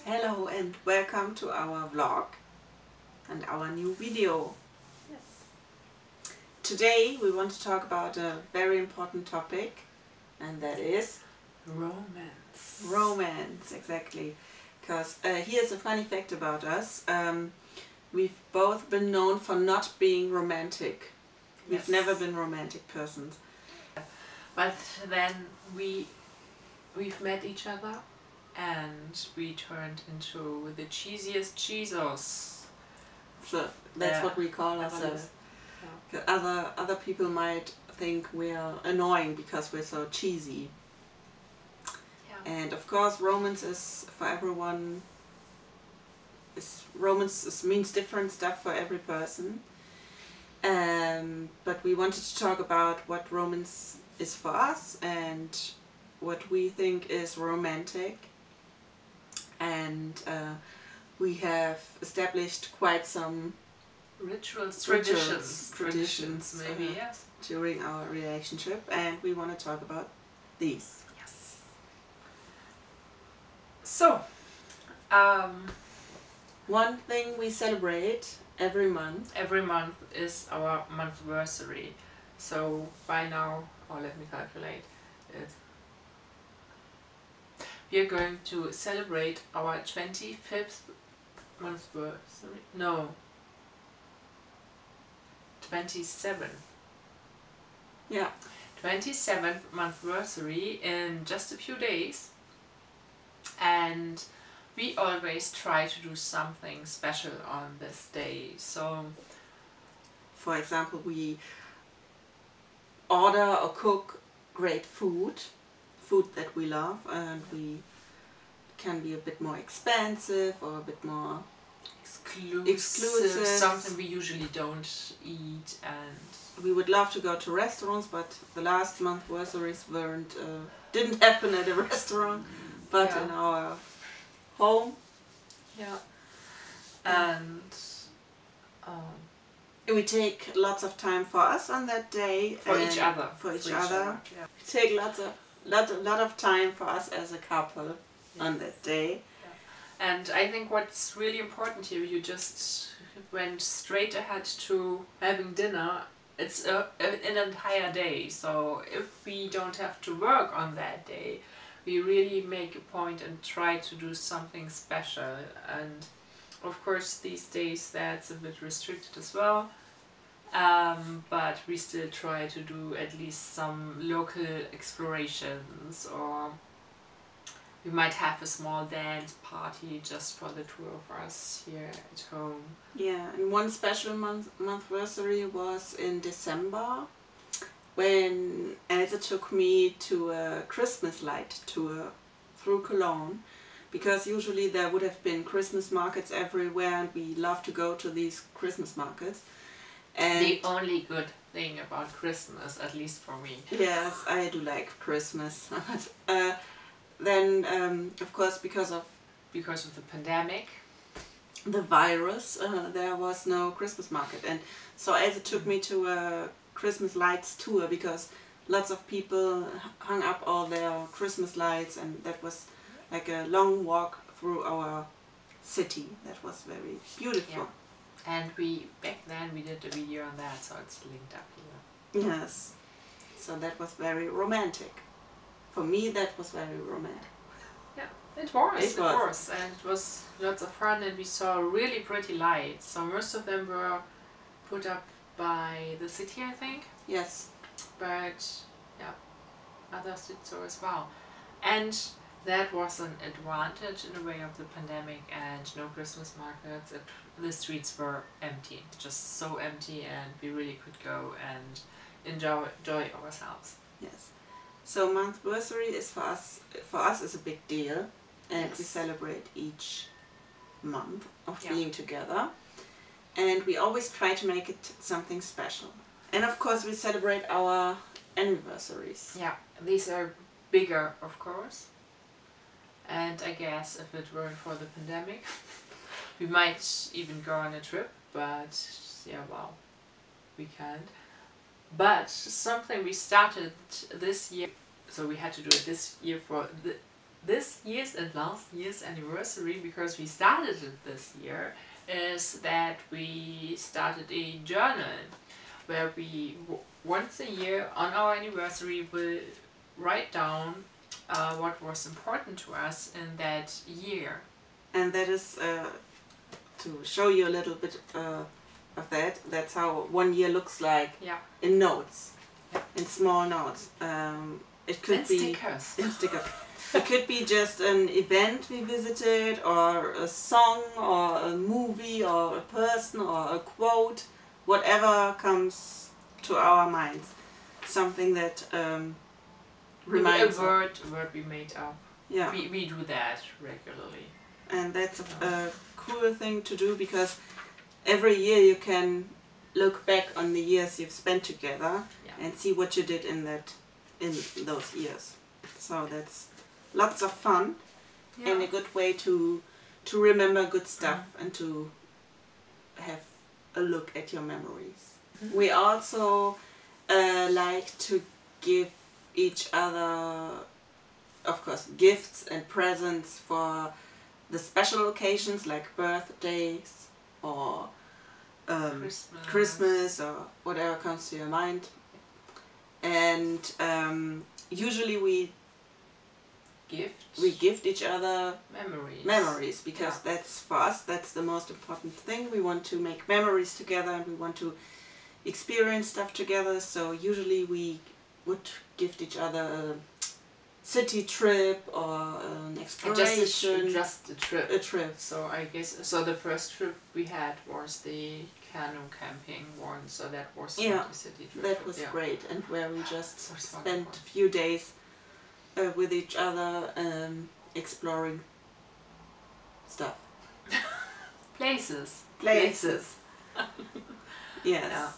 Hello and welcome to our vlog and our new video. Yes. Today we want to talk about a very important topic, and that is Romance. romance, exactly. Because here's a funny fact about us. We've both been known for not being romantic. We've Yes. never been romantic persons. But then we've met each other and we turned into the cheesiest cheesos. So that's Yeah. what we call ourselves. Other people might think we are annoying because we're so cheesy. Yeah. And of course, romance is for everyone. Romance means different stuff for every person. But we wanted to talk about what romance is for us and what we think is romantic. And we have established quite some traditions, maybe, yes. during our relationship, and we want to talk about these. Yes. So, One thing we celebrate every month. every month is our monthversary. So by now, let me calculate it. We are going to celebrate our 25th monthversary. No, 27. Yeah. 27th monthversary in just a few days, and we always try to do something special on this day. So, For example, we order or cook great food that we love, and we can be a bit more expensive or a bit more exclusive. Something we usually don't eat, and we would love to go to restaurants, but the last monthversaries didn't happen at a restaurant, but Yeah. in our home. yeah, and We take lots of time for us on that day. for each and other. For each other. Yeah. We take lot of time for us as a couple on that day. And I think what's really important here, you just went straight ahead to having dinner. It's an entire day, so if we don't have to work on that day, we really make a point and try to do something special. And of course these days that's a bit restricted as well, but we still try to do at least some local explorations, or we might have a small dance party just for the two of us here at home. Yeah, and one special monthversary was in December, when Elsa took me to a Christmas light tour through Cologne, because usually there would have been Christmas markets everywhere, and we love to go to these Christmas markets. And The only good thing about Christmas, at least for me. yes, I do like Christmas. Then, of course, because of the pandemic, the virus, there was no Christmas market, and so Elsa took me to a Christmas lights tour, because lots of people hung up all their Christmas lights, and that was like a long walk through our city. That was very beautiful. and back then we did a video on that, so it's linked up here. Yes, so that was very romantic. For me, that was very romantic. Yeah, it was. It was. And it was lots of fun, and we saw really pretty lights. So most of them were put up by the city, I think. Yes. But yeah, others did so as well. And that was an advantage in a way of the pandemic and no Christmas markets. The streets were empty, just so empty, and we really could go and enjoy ourselves. Yes. So monthversary is for us is a big deal, and Yes. we celebrate each month of Yeah. being together, and we always try to make it something special. And of course we celebrate our anniversaries. Yeah, these are bigger, of course. And I guess if it weren't for the pandemic, we might even go on a trip, but yeah, well, we can't. But something we started this year, so we had to do it this year for this year's and last year's anniversary, because we started it this year, is that we started a journal where we once a year on our anniversary will write down what was important to us in that year. And that is to show you a little bit of that. That's how one year looks like in notes, in small notes. It could be stickers. In stickers. It could be just an event we visited, or a song, or a movie, or a person, or a quote, whatever comes to our minds. Something that reminds a word we made up. Yeah. We do that regularly. And that's a cool thing to do, because every year you can look back on the years you've spent together and see what you did in those years. So that's lots of fun and a good way to remember good stuff and to have a look at your memories. We also like to give each other, of course, gifts and presents for the special occasions like birthdays or Christmas or whatever comes to your mind. And usually we gift each other memories, because that's, for us, that's the most important thing. We want to make memories together and we want to experience stuff together. So usually we would gift each other a city trip or an exploration. Just a trip. A trip. So I guess, so the first trip we had was the canoe camping one, so that was not a city trip. That was great, and where we just spent a few days with each other, exploring stuff. Places. Yes. Yeah.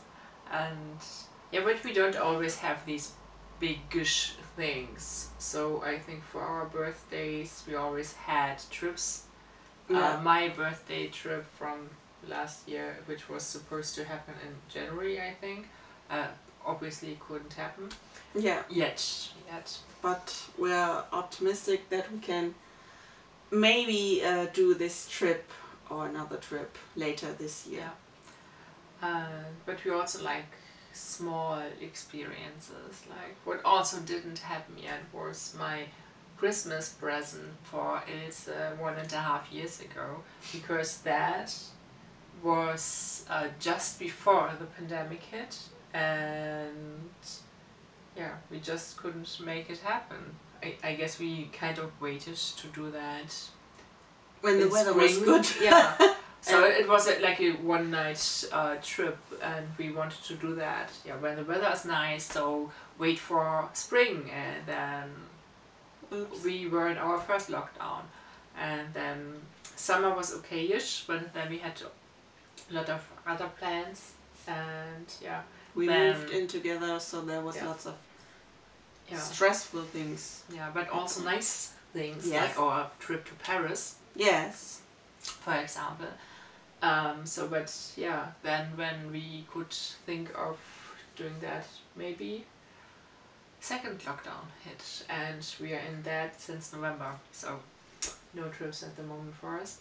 And but we don't always have these big-ish things. So I think for our birthdays we always had trips. My birthday trip from last year, which was supposed to happen in January, I think, obviously couldn't happen. Yet. But we're optimistic that we can maybe do this trip or another trip later this year. But we also like small experiences. Like what also didn't happen yet was my Christmas present for Ilse 1.5 years ago, because that was just before the pandemic hit, and we just couldn't make it happen. I guess we kind of waited to do that when the weather was good. So it was like a one-night trip, and we wanted to do that when the weather is nice, so wait for spring, and then we were in our first lockdown, and then summer was okay-ish, but then we had a lot of other plans, and we moved in together, so there was lots of stressful things. But also nice things, like our trip to Paris. Yes. For example. Then when we could think of doing that, maybe second lockdown hit, and we are in that since November, so no trips at the moment for us.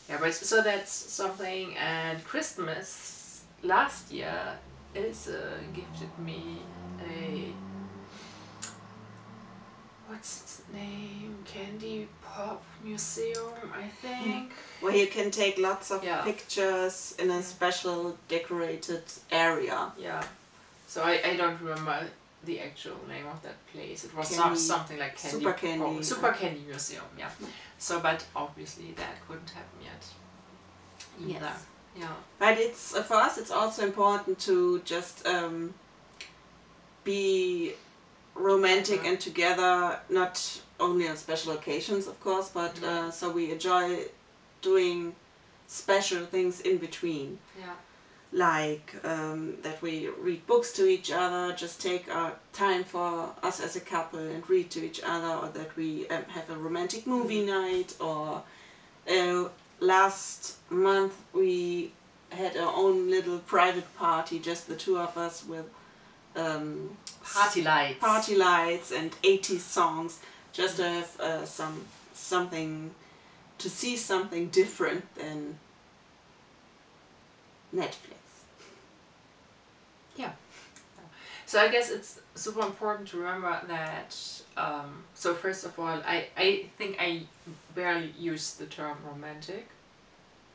But so that's something. And Christmas last year, Ilse gifted me a, what's its name? Candy Pop Museum, I think. Where you can take lots of pictures in a special decorated area. So I don't remember the actual name of that place. It was something like Candy Super Candy. Super Candy Museum, So, but obviously that couldn't happen yet. Either. But it's for us, it's also important to just be romantic and together, not only on special occasions, of course, but so we enjoy doing special things in between. Like that we read books to each other, just take our time for us as a couple and read to each other, or that we have a romantic movie night, or last month we had our own little private party, just the two of us, with party lights and 80s songs, just to have something, to see something different than Netflix. Yeah. So I guess it's super important to remember that, so first of all, I think I barely use the term romantic.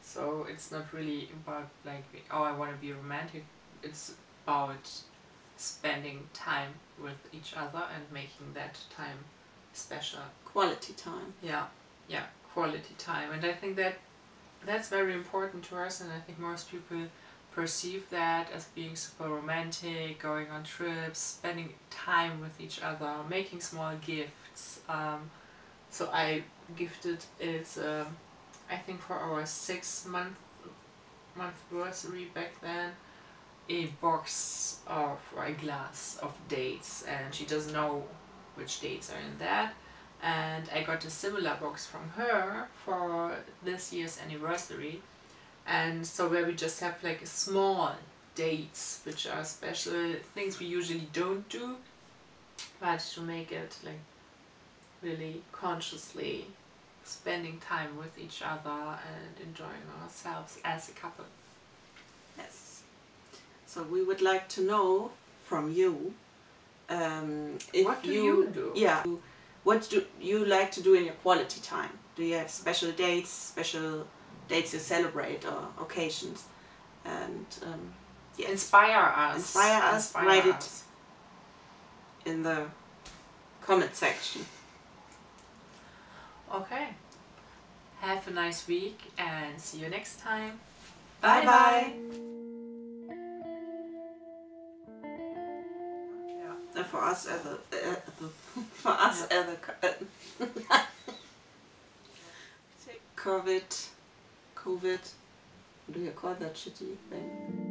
So it's not really about like, oh, I want to be romantic. It's about spending time with each other and making that time special. Quality time. Yeah, yeah, quality time. And I think that that's very important to us, and I think most people perceive that as being super romantic, going on trips, spending time with each other, making small gifts. So I gifted it, I think for our 6-month monthversary back then, a box of, or a glass of dates, and she doesn't know which dates are in that. And I got a similar box from her for this year's anniversary. And so where we just have like small dates, which are special things we usually don't do, but to make it like really consciously spending time with each other and enjoying ourselves as a couple. Yes. So we would like to know from you, if What do you do? Yeah. What do you like to do in your quality time? Do you have special dates you celebrate, or occasions? And yes. Inspire us. Inspire us. Write it in the comment section. Okay. Have a nice week and see you next time. Bye bye. Yeah. For us other COVID, what do you call that shitty thing?